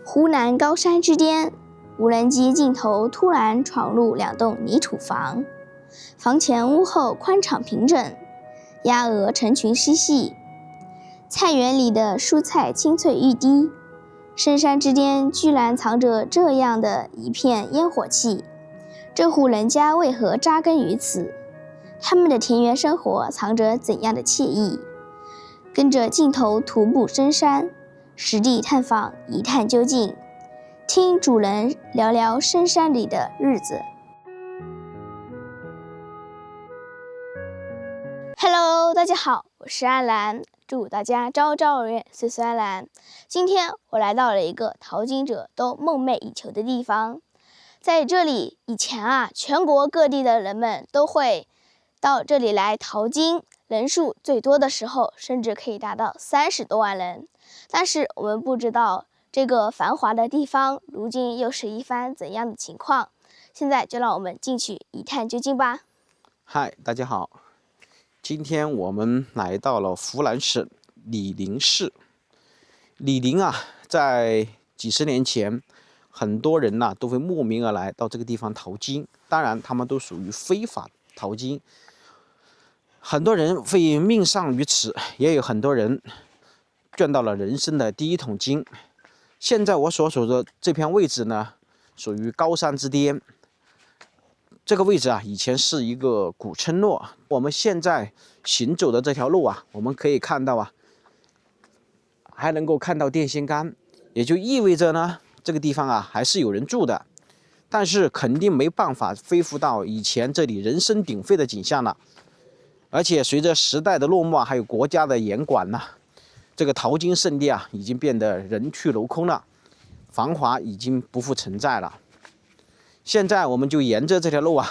湖南高山之巅，无人机镜头突然闯入两栋泥土房，房前屋后宽敞平整，鸭鹅成群嬉戏，菜园里的蔬菜青翠欲滴。深山之巅居然藏着这样的一片烟火气，这户人家为何扎根于此？他们的田园生活藏着怎样的惬意？跟着镜头徒步深山，实地探访，一探究竟。听主人聊聊深山里的日子。Hello， 大家好，我是安兰，祝大家朝朝如月，岁岁安兰。今天我来到了一个淘金者都梦寐以求的地方，在这里以前全国各地的人们都会到这里来淘金，人数最多的时候甚至可以达到30多万人。但是我们不知道这个繁华的地方如今又是一番怎样的情况。现在就让我们进去一探究竟吧。嗨，大家好，今天我们来到了湖南省醴陵市。醴陵在几十年前，很多人都会慕名而来到这个地方淘金，当然他们都属于非法淘金。很多人会命丧于此，也有很多人赚到了人生的第一桶金。现在我所处的这片位置呢，属于高山之巅。这个位置以前是一个古村落。我们现在行走的这条路我们可以看到还能够看到电线杆，也就意味着呢，这个地方还是有人住的。但是肯定没办法恢复到以前这里人声鼎沸的景象了。而且随着时代的落幕还有国家的严管这个淘金圣地已经变得人去楼空了，繁华已经不复存在了。现在我们就沿着这条路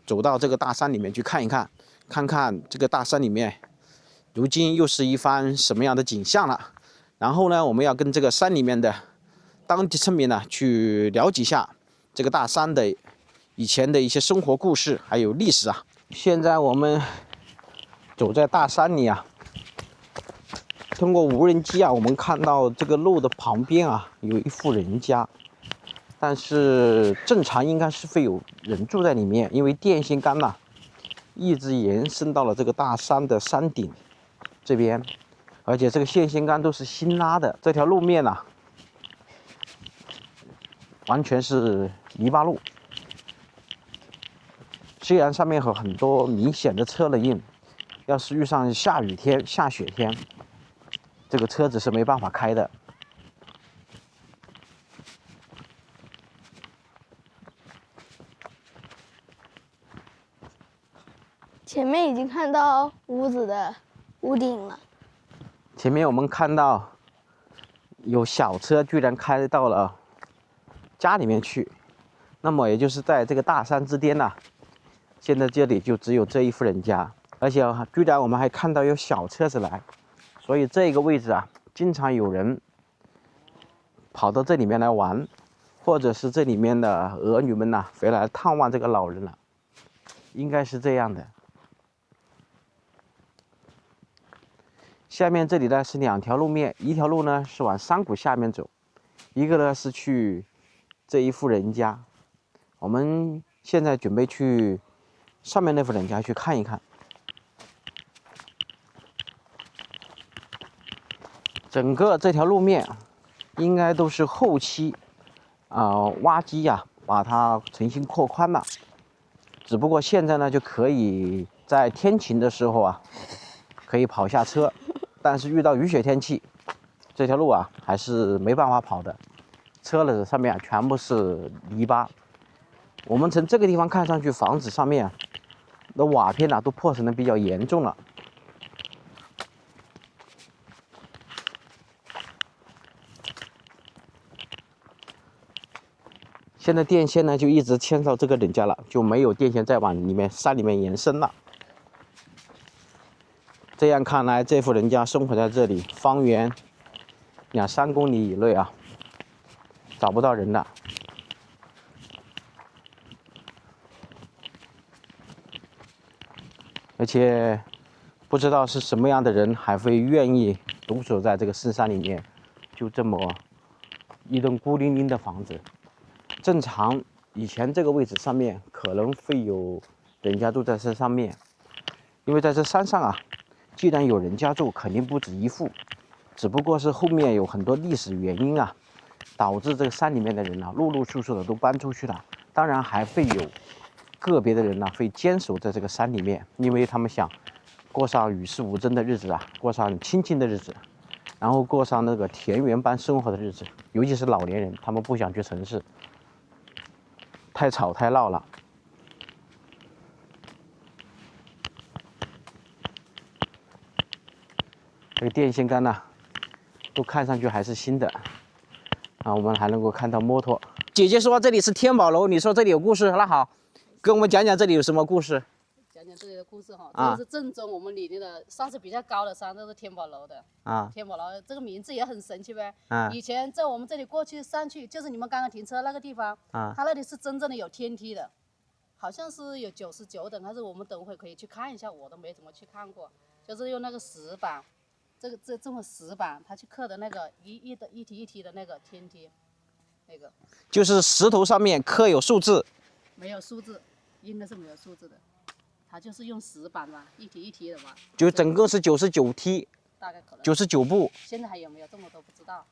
走到这个大山里面去看一看，看看这个大山里面如今又是一番什么样的景象了。然后呢，我们要跟这个山里面的当地村民去了解一下这个大山的以前的一些生活故事还有历史现在我们走在大山里通过无人机我们看到这个路的旁边有一户人家，但是正常应该是会有人住在里面，因为电线杆一直延伸到了这个大山的山顶这边，而且这个电线杆都是新拉的。这条路面完全是泥巴路，虽然上面有很多明显的车轮印，要是遇上下雨天、下雪天，这个车子是没办法开的。前面已经看到屋子的屋顶了。前面我们看到有小车居然开到了家里面去，那么也就是在这个大山之巅现在这里就只有这一户人家，而且居然我们还看到有小车子来，所以这个位置经常有人跑到这里面来玩，或者是这里面的儿女们回来探望这个老人了，应该是这样的。下面这里呢是2条路面，一条路呢是往山谷下面走，一个呢是去这一户人家。我们现在准备去上面那户人家去看一看。整个这条路面应该都是后期挖机把它重新扩宽了，只不过现在呢就可以在天晴的时候可以跑下车，但是遇到雨雪天气，这条路还是没办法跑的，车子上面全部是泥巴。我们从这个地方看上去，房子上面的瓦片都破损的比较严重了。现在电线呢就一直牵到这个人家了，就没有电线再往山里面延伸了。这样看来，这户人家生活在这里，方圆2-3公里以内找不到人了。而且不知道是什么样的人还会愿意独守在这个深山里面，就这么一栋孤零零的房子。正常以前这个位置上面可能会有人家住在这上面，因为在这山上啊，既然有人家住，肯定不止一户，只不过是后面有很多历史原因啊，导致这个山里面的人呢，陆陆续续的都搬出去了。当然还会有个别的人呢，会坚守在这个山里面，因为他们想过上与世无争的日子啊，过上清静的日子，然后过上那个田园般生活的日子。尤其是老年人，他们不想去城市，太吵太闹了。这个电线杆呢，都看上去还是新的啊，我们还能够看到摩托。姐姐说这里是天宝楼，你说这里有故事，那好，跟我们讲讲这里有什么故事。讲讲这里的故事哈，这个是正宗我们李宁的，算是比较高的山，这是天宝楼的啊。天宝楼这个名字也很神奇呗。啊。以前在我们这里过去上去，就是你们刚刚停车那个地方啊，它那里是真正的有天梯的，好像是有99等，还是我们等会可以去看一下，我都没怎么去看过，就是用那个石板，这么石板，它去刻的那个一梯一梯的那个天梯，那个。就是石头上面刻有数字。没有数字，应该是没有数字的。它就是用石板嘛，一梯一梯的嘛。就整个是99梯，大概可能99步。现在还有没有这么多不知道，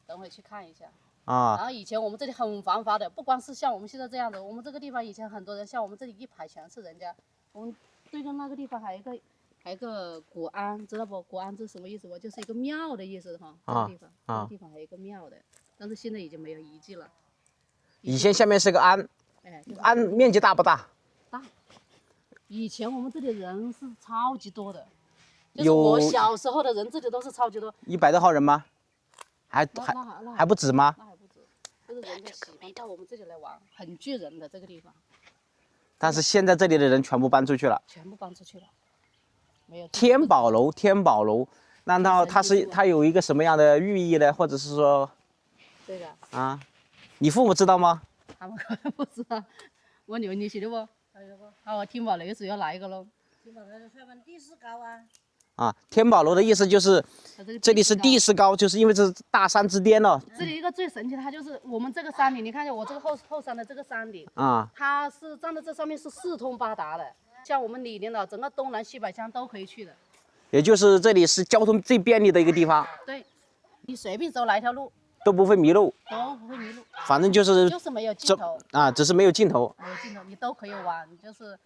等会去看一下。啊。然后以前我们这里很繁华的，不光是像我们现在这样的，我们这个地方以前很多人，像我们这里一排全是人家。我们对着那个地方还有一个古安，知道不？古安是什么意思不？就是一个庙的意思哈。这个地方，这个地方还有一个庙的，但是现在已经没有遗迹了。以前下面是个安。哎，安面积大不大？大。以前我们这里人是超级多的，就是我小时候的人这里都是超级多。100多号人吗？还不止吗？那还不止，就是人家喜欢到我们这里来玩，很聚人的这个地方。但是现在这里的人全部搬出去了。全部搬出去了，没有。天宝楼，难道它有一个什么样的寓意呢？或者是说？这个。啊，你父母知道吗？他们可能不知道，我牛你晓得不？好，天宝楼是要哪一个喽？天宝楼上面地势高啊。啊，天宝楼的意思就是这里是地势高，就是因为这是大山之巅了。这里一个最神奇的，它就是我们这个山顶，你看见我这个后山的这个山顶啊，它是站在这上面是四通八达的，像我们李宁的整个东南西北乡都可以去的。也就是这里是交通最便利的一个地方。对，你随便走哪一条路。都不会迷路，反正就是没有尽头啊，只是没有尽头。没有尽头，你都可以玩，就是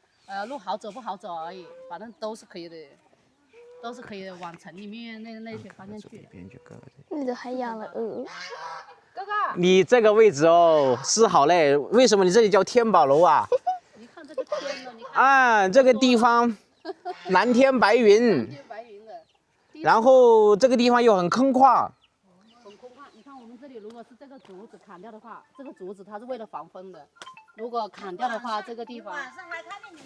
路好走不好走而已，反正都是可以的，都是可以往城里面那些方向去。那里还养了鹅。哥哥，你这个位置哦是好嘞，为什么你这里叫天宝楼啊？你看这个天呢，你看啊，这个地方蓝天白云，蓝天白云的，然后这个地方又很空旷。这里如果是这个竹子砍掉的话，这个竹子它是为了防风的。如果砍掉的话，这个地方，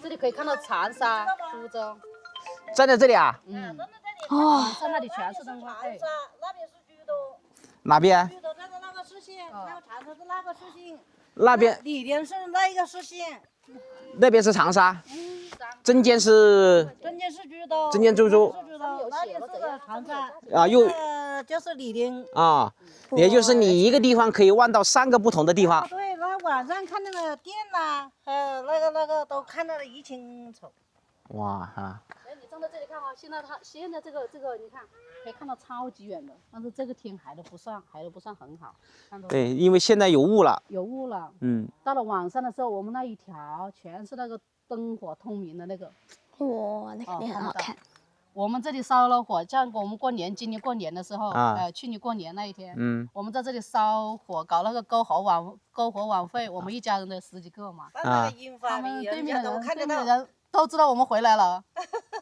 这里可以看到长沙、苏州。站在这里啊？哦。在那里全是灯光。对。那边是居东。哪边？居东那个市县，那个长沙是那个市县。那边。李宁是那个市县。那边是长沙。中间是。中间是居东。中间株洲。那里是长沙。啊，又。就是李宁。啊。也就是你一个地方可以望到3个不同的地方。对，那晚上看那个电呐，那个都看到了一清楚。哇哈！哎，你站在这里看啊，现在这个你看可以看到超级远的，但是这个天还都不算很好。对，因为现在有雾了。有雾了。到了晚上的时候，我们那一条全是那个灯火通明的那个。哇，那肯定很好看。我们这里烧了火，像我们过年，今年过年的时候，去年过年那一天，我们在这里烧火，搞那个篝火晚会，我们一家人的10几个嘛，他们对面的人都知道我们回来了，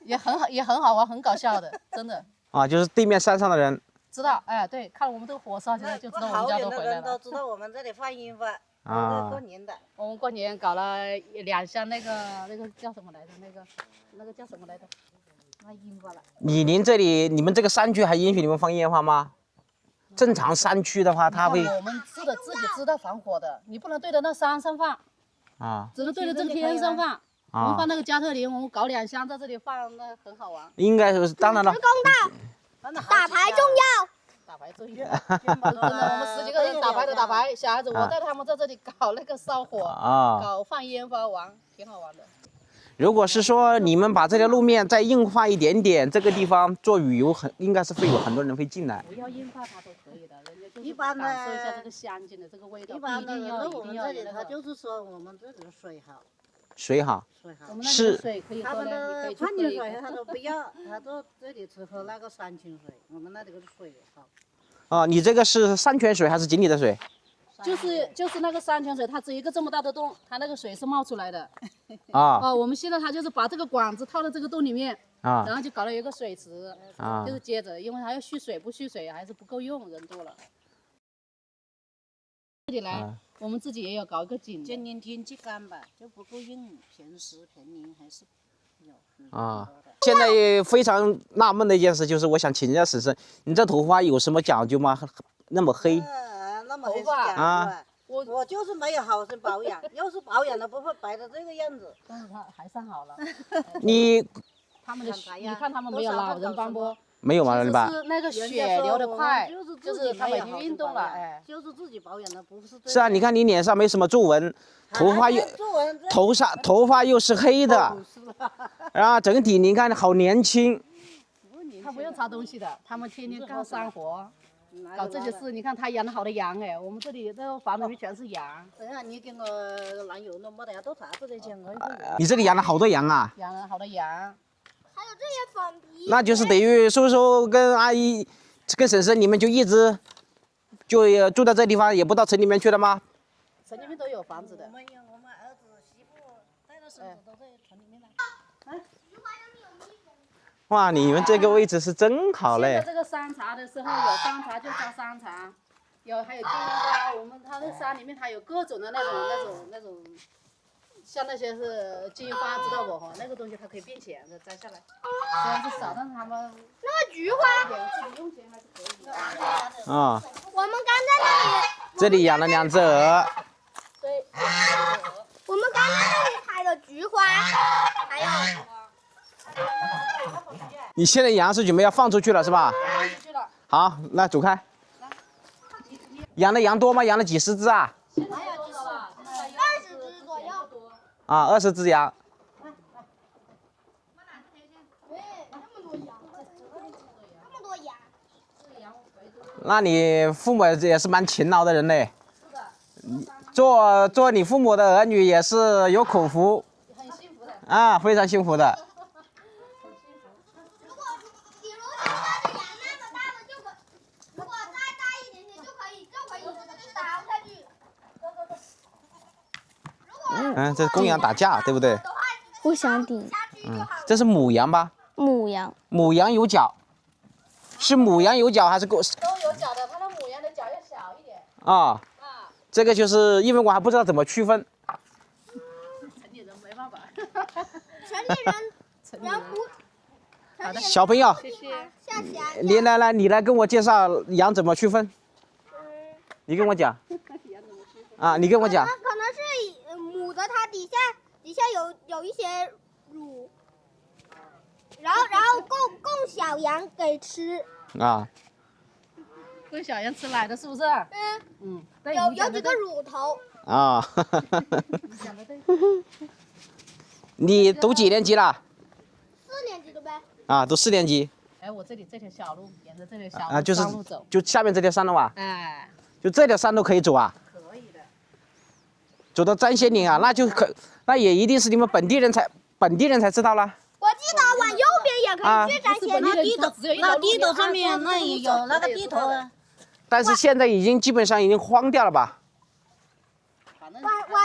也很好玩，很搞笑的，真的。啊，就是对面山上的人知道，哎，对，看我们这个火烧起来就知道我们家都回来了。都知道我们这里放烟花，过年的。我们过年搞了2箱那个叫什么来着？那个叫什么来着？李宁这里，你们这个山区还允许你们放烟花吗？正常山区的话，它会。我们自己知道防火的，你不能对着那山上放，啊，只能对着这个天上放，我们放那个加特林，我们搞2箱在这里放，那很好玩。应该是，当然了。打牌重要。打牌重要。真的，我们10几个人打牌的打牌，小孩子我带他们在这里搞那个烧火，搞放烟花玩，挺好玩的。如果是说你们把这条路面再硬化一点点，这个地方做旅游应该是会有很多人会进来。不要硬化它都可以的，人家就是感受一下这个香精的这个味道。一般的，我们这里他就是说我们这里的水好。水好。我们那里的水可以喝的，你可以去矿泉水他都不要，他都这里只喝那个山泉水。我们那里的水好。哦，你这个是山泉水还是井里的水？就是那个山泉水，它只有一个这么大的洞，它那个水是冒出来的。我们现在它就是把这个管子套到这个洞里面，然后就搞了一个水池，就是接着，因为它要蓄水，不蓄水还是不够用，人多了。这里来，我们自己也要搞一个井。今年天气干吧，就不够用，平时平年还是有。现在非常纳闷的一件事就是，我想请教史生，你这头发有什么讲究吗？那么黑？那么黑是讲究啊！我就是没有好生保养，要是保养了不会白的这个样子。但是它还算好了。他们的你看他们没有老人斑驳。没有吗？是那个血流得快，就是他每天运动了，就是自己保养的，不是。是啊，你看你脸上没什么皱纹，头发又是黑的，整体你看好年轻。他不用擦东西的，他们天天干山活，搞这些事。你看他养了好多羊我们这里这个房子里面全是羊。等下你跟我男友弄没得呀，都啥子的钱？你这里养了好多羊啊？养了好多羊。还有这些粉皮，那就是等于叔叔跟阿姨、跟婶婶，你们就一直就住在这地方，也不到城里面去了吗？城里面都有房子的。我们儿子媳妇带着孙子都在城里面了。哇，你们这个位置是真好嘞！现在这个山茶的时候，有山茶就摘山茶，还有金银花。我们它那山里面它有各种的那种。像那些是金银花，知道不？那个东西它可以变钱的，摘下来。虽然是少，但是他们那个菊花，自己用钱还是可以的。我们刚在那里，这里养了2只鹅。对。我们刚在那里采的菊花，还有。你现在羊是准备要放出去了是吧？放出去了。好，那走开。养的羊多吗？养了几十只啊？ 20只左右。20只羊。这么多羊。那你父母也是蛮勤劳的人嘞。是的。做你父母的儿女也是有口福。很幸福的。非常幸福的。如果比如现在的羊那么大的就可，如果再大一点点就可以倒下去。这是公羊打架，对不对？互相顶。这是母羊吧？母羊。母羊有角，是母羊有角还是都有角的，它的母羊的角要小一点。这个就是因为我还不知道怎么区分。城里人没办法。城里人不。好的，小朋友，谢谢。你来跟我介绍羊怎么区分。你跟我讲。你跟我讲。可能是母的，它底下有一些乳，然后供小羊给吃。供小羊吃奶的是不是？有几个乳头。你讲的对。你读几年级了？4年级的呗。读4年级。我这里这条小路，沿着这条小路山路走。就下面这条山路吧。就这条山路可以走啊。可以的。走到簪仙岭啊，那也一定是你们本地人才知道了。我记得往右边也可以去簪仙岭。那地图上面那也有那个地图啊。但是现在基本上已经荒掉了吧？往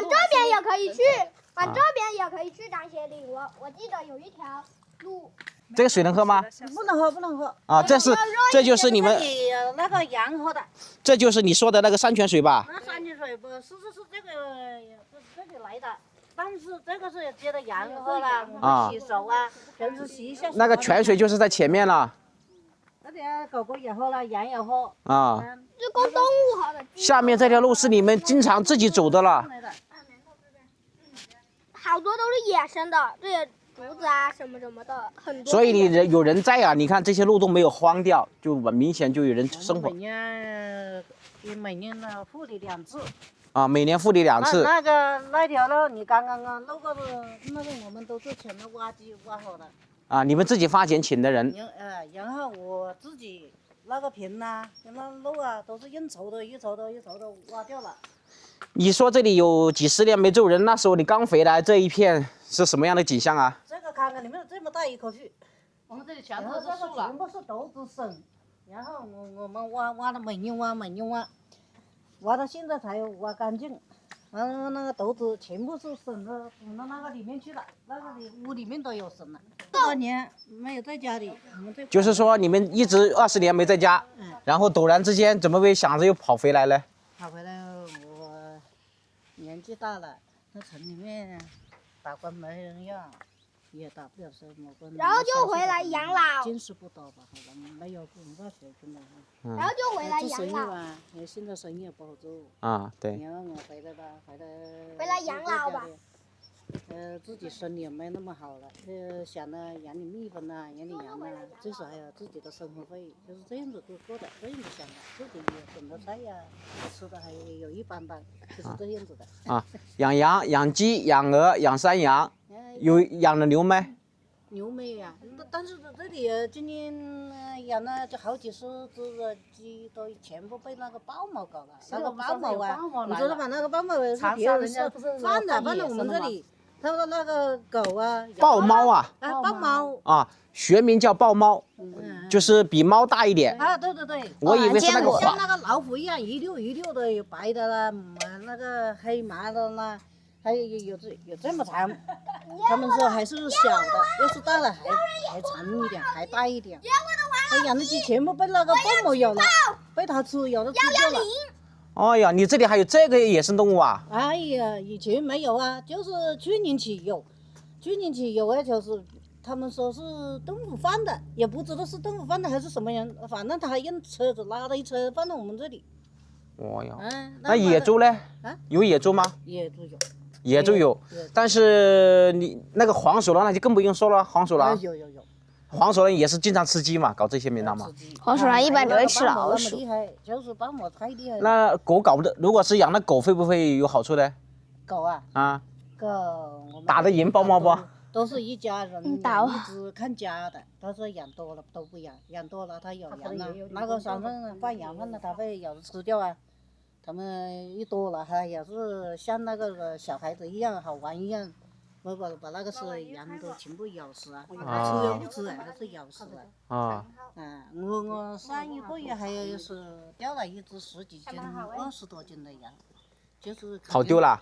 这边也可以去，往这边也可以去簪仙岭。我记得有一条路。这个水能喝吗？不能喝，不能喝。这就是你们那个羊喝的。这就是你说的那个山泉水吧？山泉水不是这里来的，但是这个是接的羊喝了，我们洗手啊，平时洗一下。那个泉水就是在前面了。那点狗狗也喝了，羊也喝。是供动物喝的。下面这条路是你们经常自己走的了。好多都是野生的，这些竹子啊什么什么的，很多。所以有人在啊，你看这些路都没有荒掉，就明显就有人生活。每年呢护理2次。啊，每年护理2次。那条路你刚刚路过的，那个我们都是请了挖机挖好的。啊，你们自己花钱请的人。然后我自己那个坪呐，那路啊都是硬锄的，一锄的挖掉了。你说这里有几十年没走人，那时候你刚回来，这一片是什么样的景象啊？这个看看，你们这么大一棵树，我们这里全都是树了，全部是豆子笋，然后我们挖的每年挖到现在才挖干净。然后那个豆子全部是笋的，捅到那个里面去了，那个屋里面都有笋了。多年没有在家里，就是说你们一直20年没在家，然后陡然之间怎么会想着又跑回来呢？跑回来，我年纪大了，在城里面打工没人要，也打不了什么工。然后就回来养老。见识不多吧，可能没有文化水平了。然后就回来养老。吧，现在生意也不好做。啊，对。然后我回来吧，回来养老吧。自己身体也没那么好了，想着养点蜜蜂呐，养点羊呐，最少还有自己的生活费，就是这样子过的，这样子想的，自己也种的菜呀，吃的还有一般般，就是这样子的。啊，养羊、养鸡、养鹅、养山羊，有养了牛没？牛没有呀，但是这里今年养了就好几十只的鸡，都全部被那个豹猫搞了。那个豹猫啊，你知道吧？那个豹猫是别人是放到我们这里。他说那个狗啊，豹猫啊，豹猫啊，学名叫豹猫，就是比猫大一点。啊，对，我以为是那个像那个老虎一样，一溜一溜的，有白的啦，那个黑麻的啦，还有这么长。他们说还是小的，要是大了还长一点，还大一点。他养的鸡全部被那个豹猫咬了，被它吃，咬的吃掉了。哎呀，你这里还有这个野生动物啊？哎呀，以前没有啊，就是去年起有啊，就是他们说是动物放的，也不知道是动物放的还是什么人，反正他用车子拉了一车放到我们这里。哦呀，那野猪呢？啊，有野猪吗？野猪有。野猪有，但是你那个黄鼠狼那就更不用说了，黄鼠狼。有。黄鼠狼也是经常吃鸡嘛，搞这些没道嘛。黄鼠狼一般都会吃老鼠。厉害，就是豹猫太厉害了。那狗搞不得，如果是养的狗，会不会有好处呢？狗啊？啊。狗。打得赢豹猫不？都是一家人，一直看家的。他说养多了都不养，养多了他有羊了，那个山上放羊放的，他会有的吃掉啊。他们一多了，还也是像那个小孩子一样好玩一样。把那个是羊都全部咬死啊！吃也不吃还是咬死了。我上一个月还是掉了一只10几斤、20多斤的羊，就是跑丢了。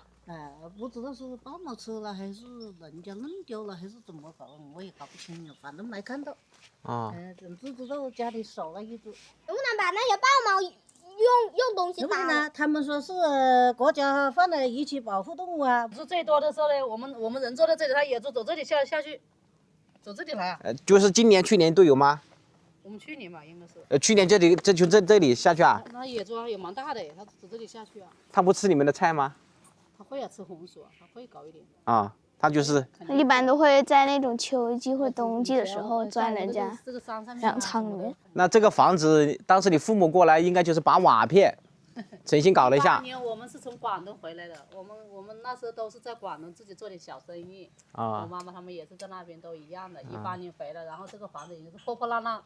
不知道是豹猫吃了还是人家弄丢了还是怎么搞，我也搞不清楚，反正没看到。只知道家里少了一只。能不能把那些豹猫用东西打呢？他们说是国家放在一起保护动物啊。是最多的时候呢，我们人坐在这里，它野猪走这里下去，走这里来啊。就是今年、去年都有吗？我们去年嘛，应该是。去年这里下去啊？那野猪也蛮大的，它走这里下去啊。它不吃你们的菜吗？它会啊，吃红薯啊，它会搞一点。啊，它就是。一般都会在那种秋季或冬季的时候钻人家这个山上面粮仓里面。那这个房子当时你父母过来，应该就是把瓦片重新搞了一下。当年我们是从广东回来的，我们那时候都是在广东自己做点小生意。我妈妈他们也是在那边都一样的，18年回来，然后这个房子已经是破破烂烂，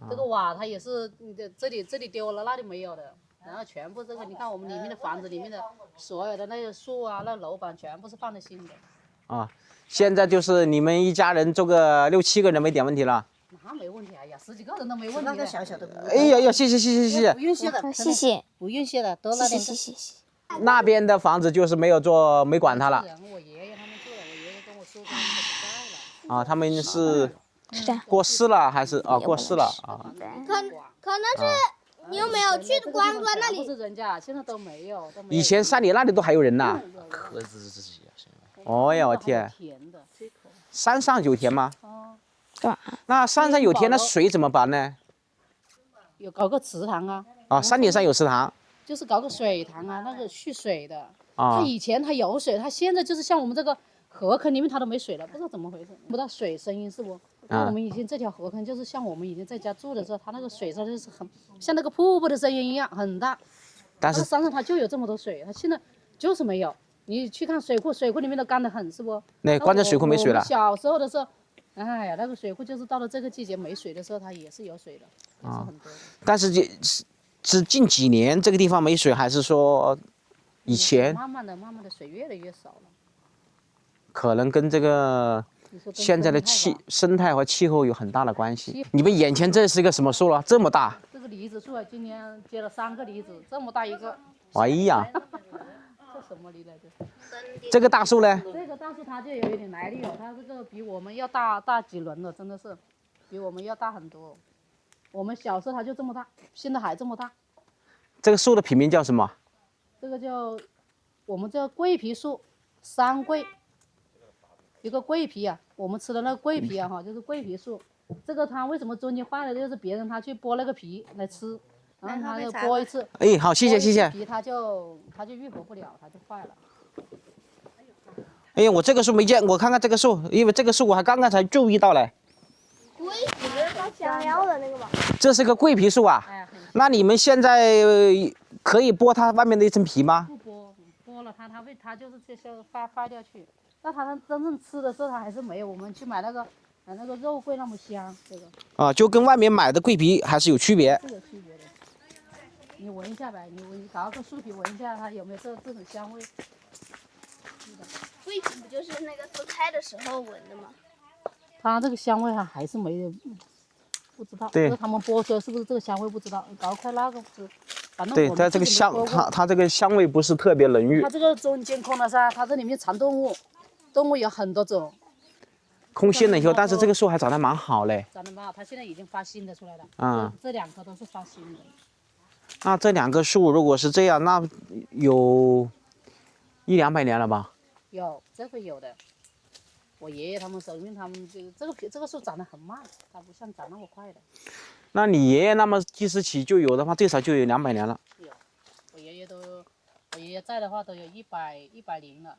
这个瓦它也是这里丢了，那里没有的。然后全部这个，你看我们里面的房子里面的所有的那个树啊，那楼板全部是放的新的。现在就是你们一家人做个6、7个人没点问题了。那没问题，哎呀，10几个人都没问题。那个小小的。哎呀，谢谢。不用谢的，谢谢。不用谢的，多了点。谢。那边的房子就是没管它了。我爷爷他们住了，我爷爷跟我叔他们都不在了。他们是过世了还是过世了啊？可能是。你有没有去光端那里？不是人家，现在都没有。以前山里那里都还有人呐。哦呀，我天！山上有田吗？那山上有田，那水怎么办呢？有搞个池塘啊。山顶上有池塘。就是搞个水塘啊，那个蓄水的。他以前他有水，他现在就是像我们这个河坑里面它都没水了，不知道怎么回事，听不到水声音是不？那我们以前这条河坑就是像我们以前在家住的时候，它那个水声就是很像那个瀑布的声音一样很大。但是山上它就有这么多水，它现在就是没有。你去看水库，水库里面都干得很，是不？那关键水库没水了。我们小时候的时候，哎呀，那个水库就是到了这个季节没水的时候，它也是有水的，也是很多的。但是是近几年这个地方没水，还是说以前？慢慢的水越来越少了。可能跟这个现在的生态和气候有很大的关系。你们眼前这是一个什么树了？这么大？这个梨子树啊，今年结了3个梨子，这么大一个。哎呀！这什么梨来着？这个大树呢？这个大树它就有一点来历了，它这个比我们要大几轮了，真的是比我们要大很多。我们小时候它就这么大，现在还这么大。这个树的品名叫什么？这个叫我们叫桂皮树，山桂。一个桂皮啊，我们吃的那个桂皮啊，就是桂皮树。这个它为什么中间坏了？就是别人他去剥那个皮来吃，然后他就剥一次。哎，好，谢谢。皮它就愈合不了，它就坏了。哎呀，我这个树没见，我看看这个树，因为这个树我还刚刚才注意到嘞。桂皮是它香料的那个吧？这是个桂皮树啊。那你们现在可以剥它外面的一层皮吗？不剥了它就是这些坏掉去。那它真正吃的时候，它还是没有我们去买那个肉桂那么香。这个啊，就跟外面买的桂皮还是有区别。是有区别的。你闻一下呗，你搞个树皮闻一下，它有没有这种香味？桂皮不就是那个做菜的时候闻的吗？它这个香味它还是没有，不知道。对。他们剥出来是不是这个香味不知道？搞块那个是。对，它这个它这个香味不是特别浓郁。它这个中间空了噻，它这里面藏动物。动物有很多种，空心了以后，但是这个树还长得蛮好嘞。长得蛮好，它现在已经发新的出来了。这2棵都是发新的。那这2棵树如果是这样，那有100-200年了吧？有，这个有的。我爷爷他们手里面，他们这个树长得很慢，它不像长那么快的。那你爷爷那么计时起就有的话，最少就有200年了。有，我爷爷在的话都有100了。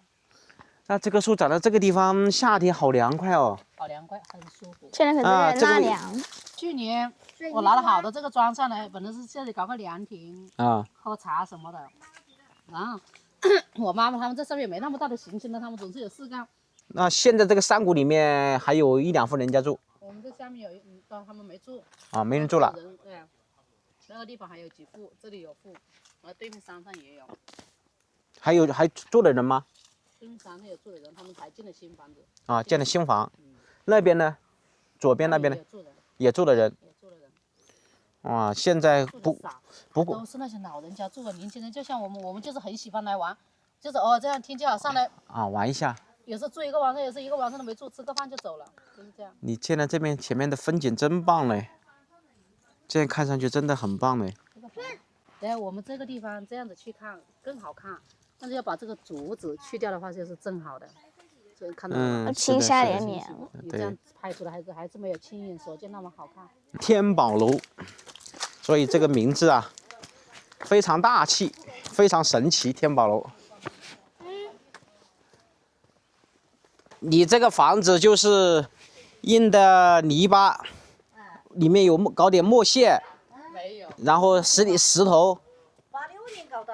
那这个树长在这个地方，夏天好凉快哦。好凉快，很舒服。现在可是纳凉。去年我拿了好多这个装上来，本来是这里搞个凉亭喝茶什么的。然后我妈妈他们这上面没那么大的行星了，他们总是有事干。那现在这个山谷里面还有1-2户人家住。我们这下面有他们没住。啊，没人住了。对，那个地方还有几户，这里有户，然后对面山上也有。还住的人吗？对面山上有住的人，他们才建了新房子。啊，建了新房。那边呢？左边那边呢？也住的人。哇，现在不过都是那些老人家住的，年轻人就像我们就是很喜欢来玩，就是这样天气好上来啊玩一下。有时候住一个晚上，有时候一个晚上都没住，吃个饭就走了，就是这样。你现在这边前面的风景真棒嘞，这样看上去真的很棒嘞。对，我们这个地方这样子去看更好看，但是要把这个竹子去掉的话，就是正好的。所以看到青山连绵，你这样拍出来还是没有亲眼所见那么好看。天宝楼，所以这个名字啊，非常大气，非常神奇。天宝楼。你这个房子就是印的泥巴，里面有搞点墨线，没有，然后石头。86年搞的。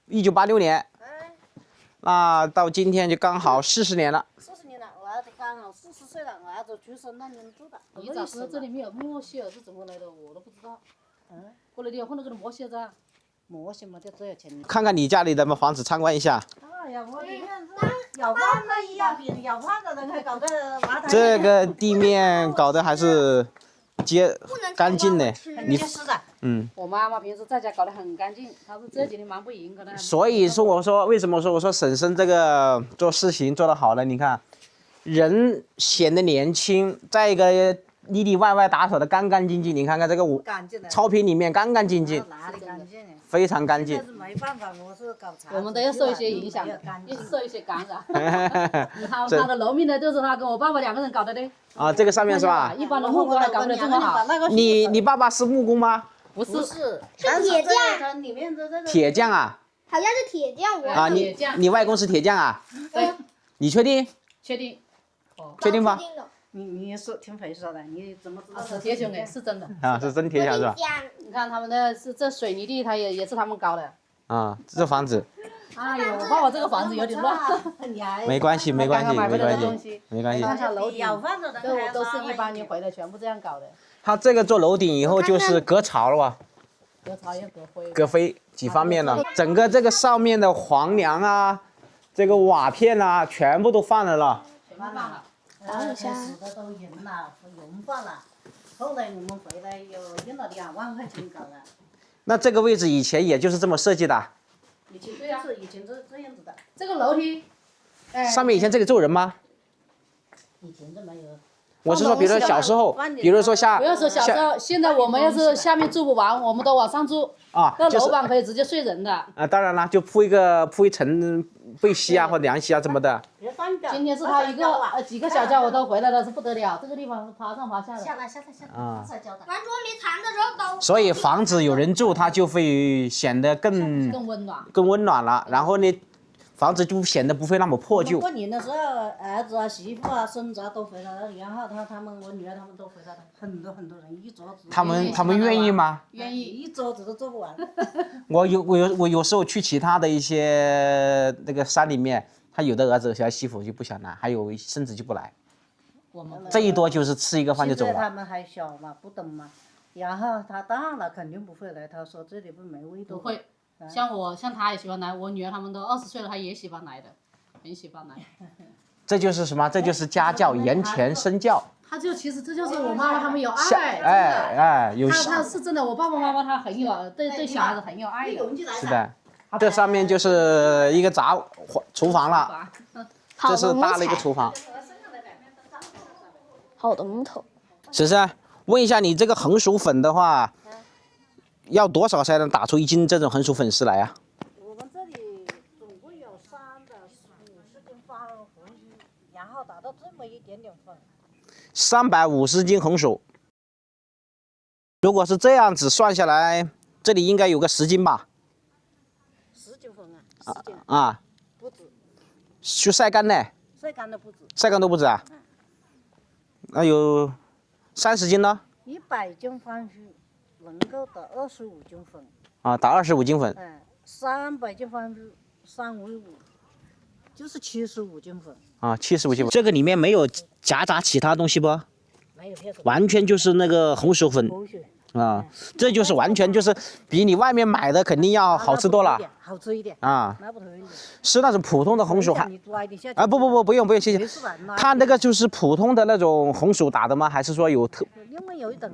1986年。那到今天就刚好40年了。40年了，我儿子刚好40岁了，我儿子出生那年住的。你咋知道这里面有墨线是怎么来的？我都不知道。过来地方混那个墨线噻。墨线嘛，就只有钱。看看你家里的房子，参观一下。哎呀，我里面是要饭的一样，比要饭的人还搞得麻烦。这个地面搞得还是干净的。你是的。我妈妈平时在家搞得很干净，她说这几年忙不赢，可能。所以说我说为什么说我说婶婶这个做事情做得好呢？你看，人显得年轻，再一个里里外外打扫得干干净净。你看看这个草坪里面干干净净，哪里干净？非常干净。但是没办法，我是搞茶。我们都要受一些影响的，一直受一些干扰。他的农民呢，就是他跟我爸爸2个人搞的嘞。啊，这个上面是吧？一般的木工还搞不得这么好。你爸爸是木工吗？不是，是铁匠。铁匠啊？好像是铁匠。啊，你外公是铁匠啊？对。你确定？确定。确定吧？你是听谁说的？你怎么知道？是贴下的，是真的。啊，是真贴下是吧？你看他们的是这水泥地，它也是他们搞的。啊，这房子。哎呦，我怕我这个房子有点乱。没关系，没关系，没关系，没关系。看下楼顶，都是一般年回的，全部这样搞的。它这个做楼顶以后就是隔潮了吧？隔潮也隔灰。隔灰几方面呢？整个这个上面的黄梁啊，这个瓦片啊，全部都放了。全部放了。开始的都融了，融化了。后来我们回来又用了2万块钱搞的。那这个位置以前也就是这么设计的？以前对呀，是以前这样子的。这个楼梯，上面以前这里住人吗？以前都没有。我是说，比如说小时候，比如说不要说小时候，现在我们要是下面住不完，我们都往上住。啊，那楼板可以直接睡人的。啊，当然了，就铺一层被席啊或凉席啊什么的。今天是他几个小家伙都回来了，是不得了，这个地方是爬上爬下的。下来。啊。玩捉迷藏的时候都。所以房子有人住，它就会显得更温暖。更温暖了，然后呢，房子就显得不会那么破旧。过年的时候，儿子啊、媳妇啊、孙子啊都回来了，然后我女儿他们都回来了，很多人一桌子。他们愿意吗？愿意，一桌子都坐不完。我有时候去其他的一些那个山里面，他有的儿子小媳妇就不想来，还有甚至就不来。这一多就是吃一个饭就走了。现在他们还小嘛，不懂嘛，然后他大了肯定不会来，他说这里没味道。不会。像他也喜欢来，我女儿他们都20岁了，他也喜欢来的，很喜欢来。这就是什么？这就是家教，言传身教。其实这就是我妈妈他们有爱，有。他是真的，我爸爸妈妈他很有对小孩子很有爱的。是的，这上面就是一个厨房了，这是大的一个厨房。好多木头。婶婶，问一下你这个红薯粉的话。要多少才能打出1斤这种红薯粉丝来啊？我们这里总共有350斤发红薯，然后打到这么一点点粉。350斤红薯，如果是这样子算下来，这里应该有个10斤吧？10斤粉啊？10斤啊？不止。就晒干呢？晒干的不止。晒干都不止啊？那有30斤呢？100斤番薯。能够打25斤粉啊，打25斤粉。300斤番薯355，就是75斤粉。啊，75斤粉。这个里面没有夹杂其他东西不？没有，完全就是那个红薯粉。啊，这就是完全就是比你外面买的肯定要好吃多了。好吃一点。啊。是那种普通的红薯还？啊不用谢谢。它那个就是普通的那种红薯打的吗？还是说有特？因为有一等。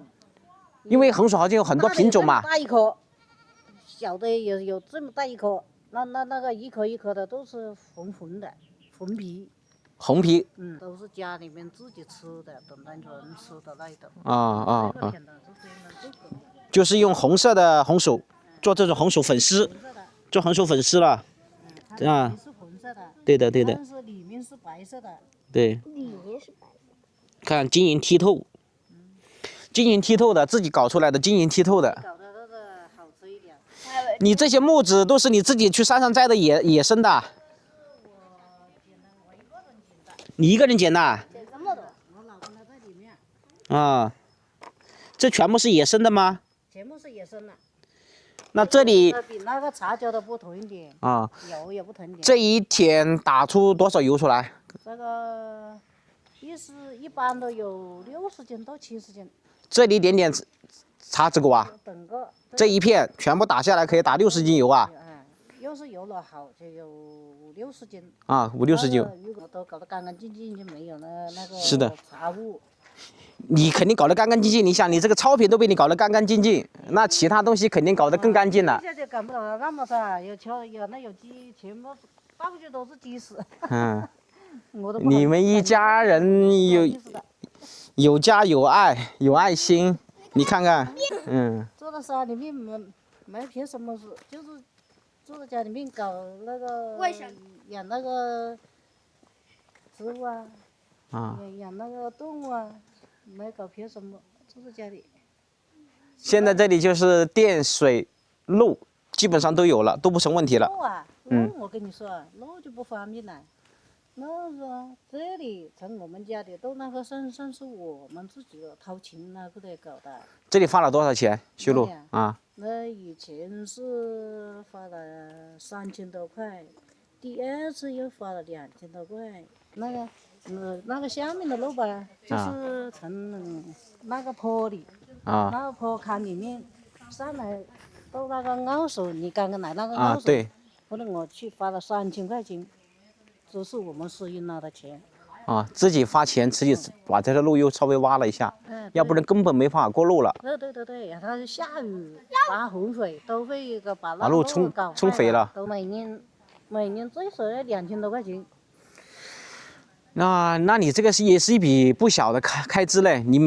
因为红薯好像有很多品种嘛，大一颗，小的有这么大一颗，那个一颗一颗的都是红的，红皮。红皮。都是家里面自己吃的，等单纯吃的那一种。啊。就是用红色的红薯做这种红薯粉丝，做红薯粉丝了。啊。是红色的。对的。但是里面是白色的。对。里面是白色。看晶莹剔透。晶莹剔透的，自己搞出来的，晶莹剔透的。搞的那个好吃一点。你这些木子都是你自己去山上摘的野生的？你一个人捡的？捡这么多。我老公他在里面。啊，这全部是野生的吗？全部是野生的。那这里比那个茶椒的不同一点。啊。油也不同一点。这一天打出多少油出来？这个一般都有60斤到70斤。这里点茶籽果啊，这一片全部打下来可以打60斤油啊。要是油了好就有50斤。啊，50-60斤。如果都搞得干干净净，就没有那个是的。杂物。你肯定搞得干干净净，你想你这个糙品都被你搞得干干净净，那其他东西肯定搞得更干净了。现在搞不了那么大，有车有鸡，全部到处都是鸡屎。你们一家人有家有爱有爱心，你看看，坐在山里面没别什么事，就是坐在家里面搞那个养那个植物啊，养那个动物啊，没搞别什么，坐在家里。现在这里就是电水路基本上都有了，都不成问题了。路我跟你说，路就不方便了。那个这里从我们家里到那个山上是我们自己掏钱那个来搞的。这里花了多少钱修路啊？那以前是花了3000多块，第2次又花了2000多块。那个下面的路吧，就是从那个坡里，那个坡坎里面上来到那个奥数，你刚刚来那个奥数，对，后来我去花了3000块钱，这是我们私人拿的钱。自己花钱，自己把这条路又稍微挖了一下，要不然根本没法过路了。对，它下雨大洪水都会把那路冲肥了。都每年最少要2000多块钱。那你这个也是一笔不小的开支嘞。你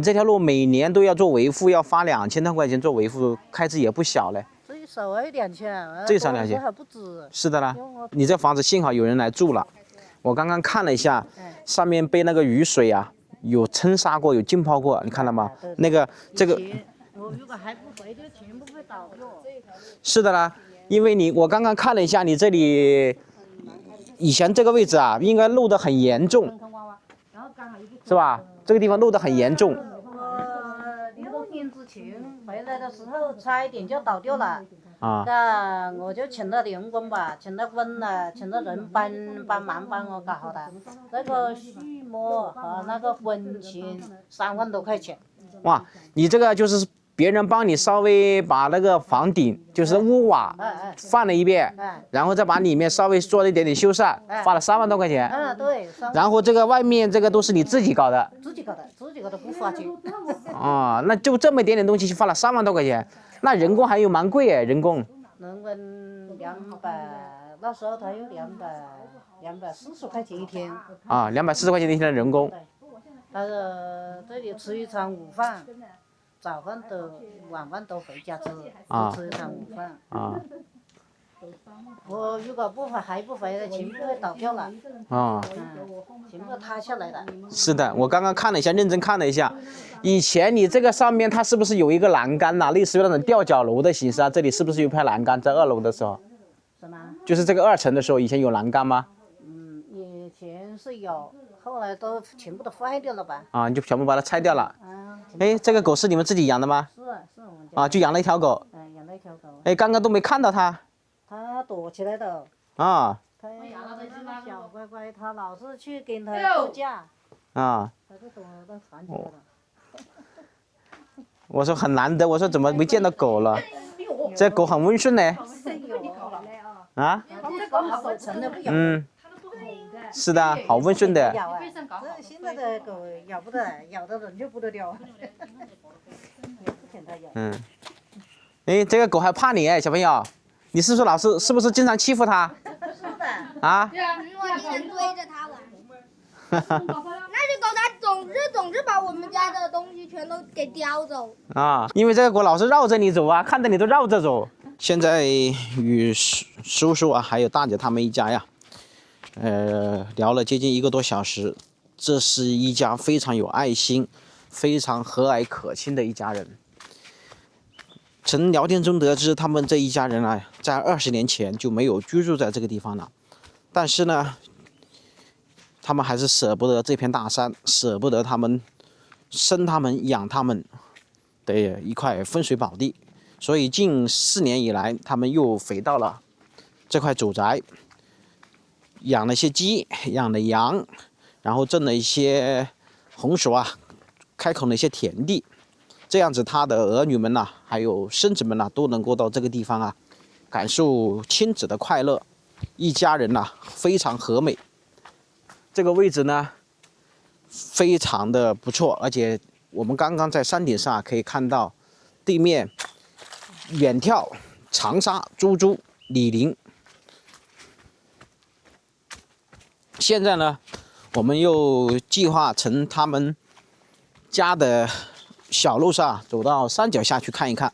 这条路每年都要做维护，要花2000多块钱做维护，开支也不小嘞。最少要2000，最少2000还不止。是的啦，你这房子幸好有人来住了。我刚刚看了一下，上面被那个雨水啊有冲刷过，有浸泡过，你看到吗？这个，我如果还不回，就全部会倒掉。是的啦，因为我刚刚看了一下，你这里以前这个位置啊，应该漏得很严重，是吧？这个地方漏得很严重。6年之前回来的时候，差一点就倒掉了。我就请了员工吧，请了工了，请了人帮忙帮我搞好的。那个树木和那个工钱3万多块钱。哇，你这个就是别人帮你稍微把那个房顶，就是屋瓦翻了一遍，然后再把里面稍微做了一点点修缮，花了3万多块钱。对。然后这个外面这个都是你自己搞的。自己搞的不花钱。那就这么一点点东西就花了3万多块钱。那人工还有蛮贵哎，人工200，那时候他有240块钱一天。240块钱一天的人工。这里吃一餐午饭，早饭都晚饭都回家吃，吃一餐午饭。我如果还不回，全部会倒掉了。全部塌下来了。是的，我刚刚看了一下，认真看了一下。以前你这个上面它是不是有一个栏杆呐？类似于那种吊脚楼的形式啊？这里是不是有一排栏杆？在2楼的时候。什么？就是这个2层的时候，以前有栏杆吗？以前是有，后来都全部都坏掉了吧？你就全部把它拆掉了。这个狗是你们自己养的吗？是我们家。就养了一条狗。养了一条狗。刚刚都没看到它。它躲起来的。它小乖乖，它老是去跟它度假。它就躲到藏起来了。我说很难得，我说怎么没见到狗了？这狗很温顺呢。这狗好守成的不咬。是的，好温顺的。这现在的狗咬不得，咬的人就不得了。也不给它咬。这个狗还怕你哎，小朋友，你是不是经常欺负它？是的。我经常追着它玩。那只狗它总是把我们家的东西全都给叼走。因为这个狗老是绕着你走啊，看着你都绕着走。现在与叔叔还有大姐他们一家呀，聊了接近1个多小时。这是一家非常有爱心、非常和蔼可亲的一家人。从聊天中得知，他们这一家人啊，在20年前就没有居住在这个地方了。但是呢，他们还是舍不得这片大山，舍不得他们生他们养他们的一块风水宝地，所以近4年以来，他们又回到了这块祖宅，养了些鸡，养了羊，然后种了一些红薯啊，开垦了一些田地，这样子他的儿女们呐，还有孙子们呐，都能够到这个地方啊，感受亲子的快乐，一家人呐，非常和美。这个位置呢，非常的不错，而且我们刚刚在山顶上可以看到对面远眺长沙、猪猪、醴陵。现在呢，我们又计划从他们家的小路上走到山脚下去看一看，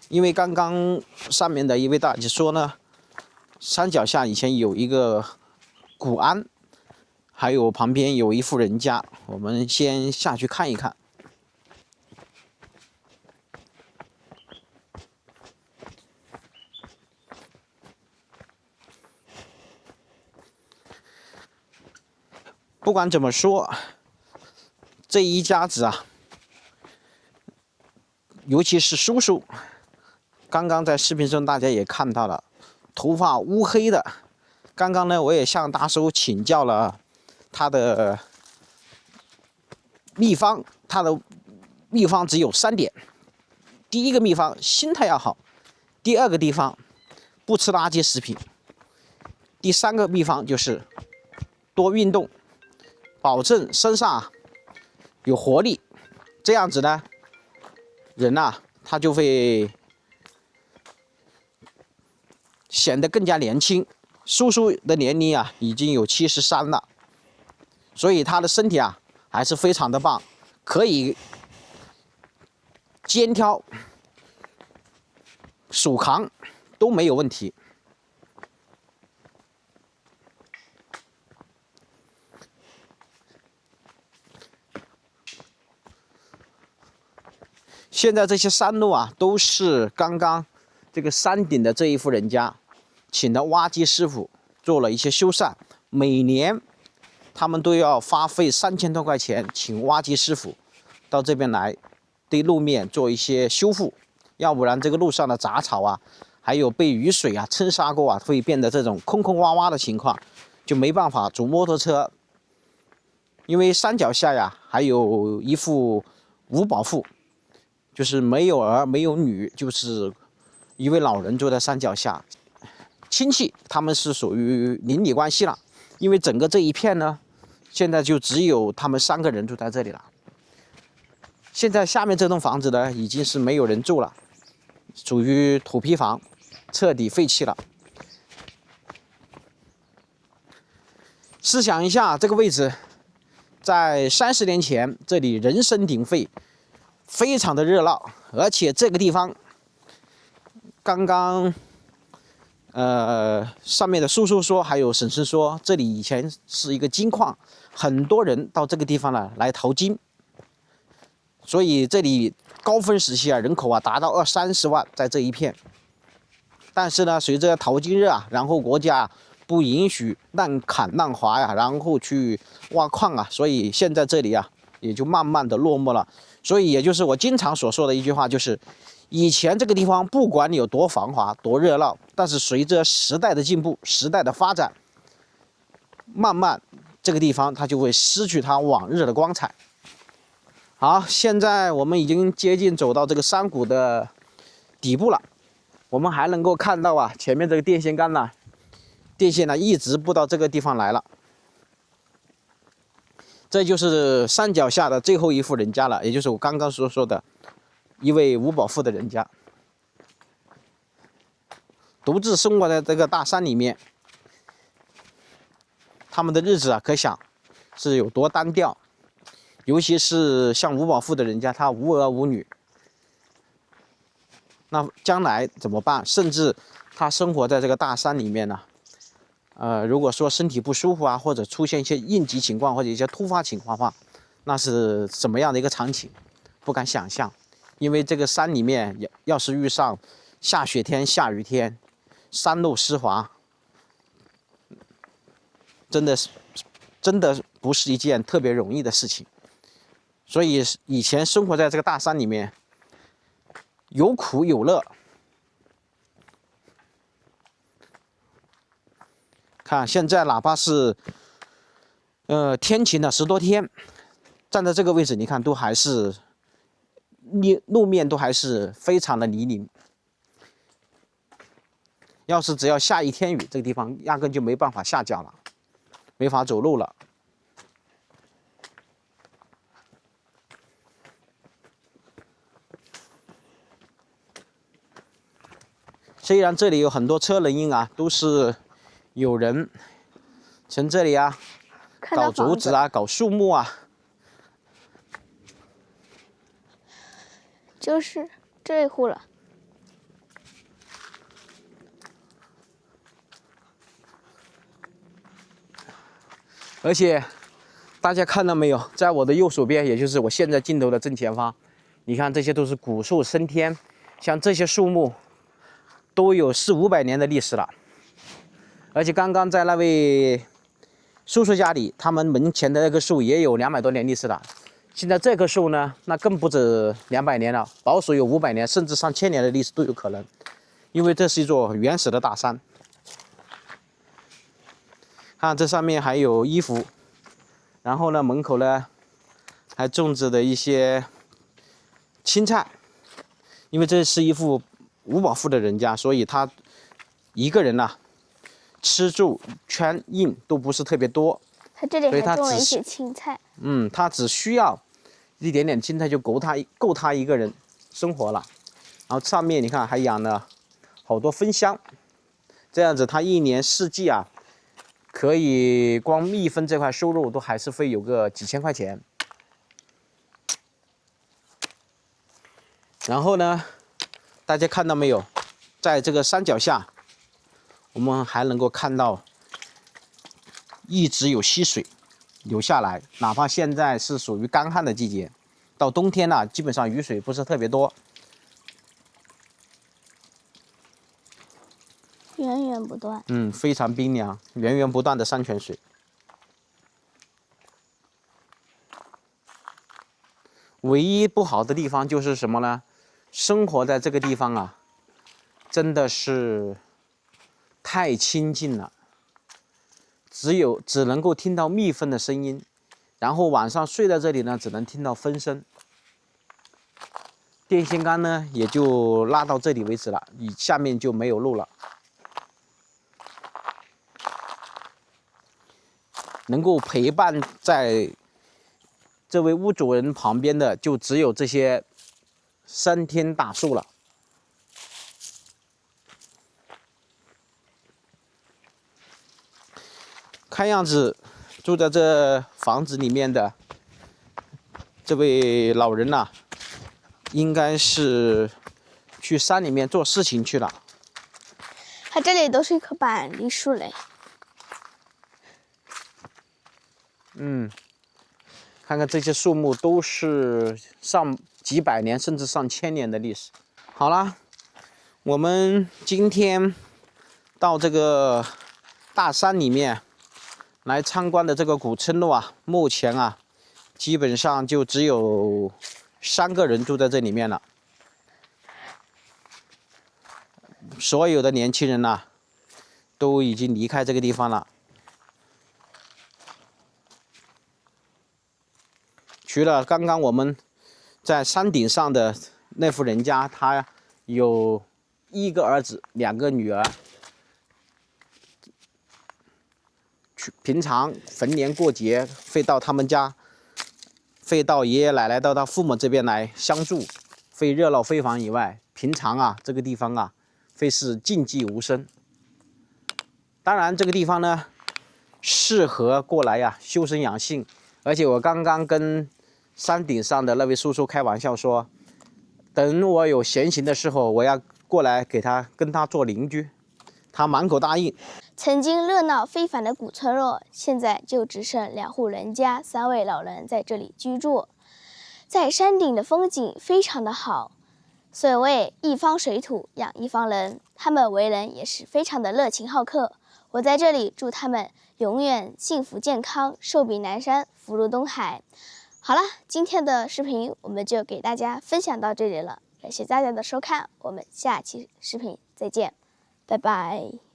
因为刚刚上面的一位大姐说呢，山脚下以前有一个古庵，还有旁边有一户人家，我们先下去看一看。不管怎么说，这一家子啊，尤其是叔叔，刚刚在视频中大家也看到了，头发乌黑的。刚刚呢，我也向大叔请教了他的秘方，他的秘方只有3点。第一个秘方，心态要好；第二个地方，不吃垃圾食品；第3个秘方就是多运动，保证身上有活力。这样子呢，人啊，他就会显得更加年轻。叔叔的年龄啊，已经有73了，所以他的身体啊还是非常的棒，可以肩挑、手扛都没有问题。现在这些山路啊，都是刚刚这个山顶的这一户人家请的挖机师傅做了一些修缮，每年他们都要花费3000多块钱请挖机师傅到这边来对路面做一些修复，要不然这个路上的杂草啊，还有被雨水啊冲刷过啊，会变得这种空空洼洼的情况，就没办法走摩托车。因为山脚下呀，还有一户五保户，就是没有儿没有女，就是一位老人住在山脚下。亲戚他们是属于邻里关系了，因为整个这一片呢，现在就只有他们3个人住在这里了。现在下面这栋房子呢，已经是没有人住了，属于土坯房，彻底废弃了。试想一下，这个位置在30年前，这里人声鼎沸，非常的热闹，而且这个地方刚刚上面的叔叔说，还有婶婶说，这里以前是一个金矿，很多人到这个地方呢来淘金，所以这里高峰时期啊，人口啊达到20-30万，在这一片。但是呢，随着淘金热啊，然后国家不允许滥砍滥伐呀，然后去挖矿啊，所以现在这里啊也就慢慢的落寞了。所以也就是我经常所说的一句话，就是以前这个地方不管你有多繁华多热闹，但是随着时代的进步，时代的发展，慢慢这个地方它就会失去它往日的光彩。好，现在我们已经接近走到这个山谷的底部了，我们还能够看到啊，前面这个电线杆呢，电线呢一直布到这个地方来了。这就是山脚下的最后一户人家了，也就是我刚刚所说的一位五保户的人家，独自生活在这个大山里面，他们的日子啊，可想是有多单调。尤其是像五保户的人家，他无儿无女，那将来怎么办？甚至他生活在这个大山里面呢，如果说身体不舒服啊，或者出现一些应急情况或者一些突发情况的话，那是什么样的一个场景？不敢想象。因为这个山里面，要是遇上下雪天、下雨天，山路湿滑，真的不是一件特别容易的事情。所以以前生活在这个大山里面，有苦有乐。看现在哪怕是天晴了10多天，站在这个位置，你看都还是路面都还是非常的泥泞。要是只要下一天雨，这个地方压根就没办法下脚了，没法走路了。虽然这里有很多车轮印啊，都是有人从这里啊搞竹子啊，搞树木啊。就是这一户了。而且大家看到没有，在我的右手边，也就是我现在镜头的正前方，你看这些都是古树参天，像这些树木都有400-500年的历史了。而且刚刚在那位叔叔家里他们门前的那棵树也有200多年历史了。现在这棵树呢，那更不止200年了，保守有500年甚至上1000年的历史都有可能，因为这是一座原始的大山。看这上面还有衣服，然后呢，门口呢还种植的一些青菜，因为这是一户5保户的人家，所以他一个人呢，吃住穿用都不是特别多。他这里还种了一些青菜。他只需要一点点青菜就够他一个人生活了。然后上面你看还养了好多蜂箱，这样子他一年四季啊，可以光蜜蜂这块收入都还是会有个几千块钱。然后呢，大家看到没有，在这个山脚下，我们还能够看到一直有溪水流下来，哪怕现在是属于干旱的季节，到冬天呢，基本上雨水不是特别多，源源不断。非常冰凉，源源不断的山泉水。唯一不好的地方就是什么呢？生活在这个地方啊，真的是太清静了。只能够听到蜜蜂的声音，然后晚上睡在这里呢，只能听到风声。电线杆呢，也就拉到这里为止了，下面就没有路了。能够陪伴在这位屋主人旁边的，就只有这些参天大树了。看样子，住在这房子里面的这位老人呐，应该是去山里面做事情去了。它这里都是一棵板栗树嘞。看看这些树木都是上几百年甚至上1000年的历史。好啦，我们今天到这个大山里面来参观的这个古村落啊，目前啊，基本上就只有3个人住在这里面了。所有的年轻人呐，都已经离开这个地方了。除了刚刚我们在山顶上的那户人家，他有1个儿子，2个女儿。平常逢年过节会到他们家，会到爷爷奶奶到他父母这边来相助，会热闹非凡以外，平常啊这个地方啊会是静寂无声。当然这个地方呢适合过来呀修身养性，而且我刚刚跟山顶上的那位叔叔开玩笑说，等我有闲情的时候，我要过来跟他做邻居，他满口答应。曾经热闹非凡的古村落，现在就只剩2户人家，3位老人在这里居住。在山顶的风景非常的好，所谓一方水土养一方人，他们为人也是非常的热情好客。我在这里祝他们永远幸福健康，寿比南山，福如东海。好了，今天的视频我们就给大家分享到这里了，感谢大家的收看，我们下期视频再见，拜拜。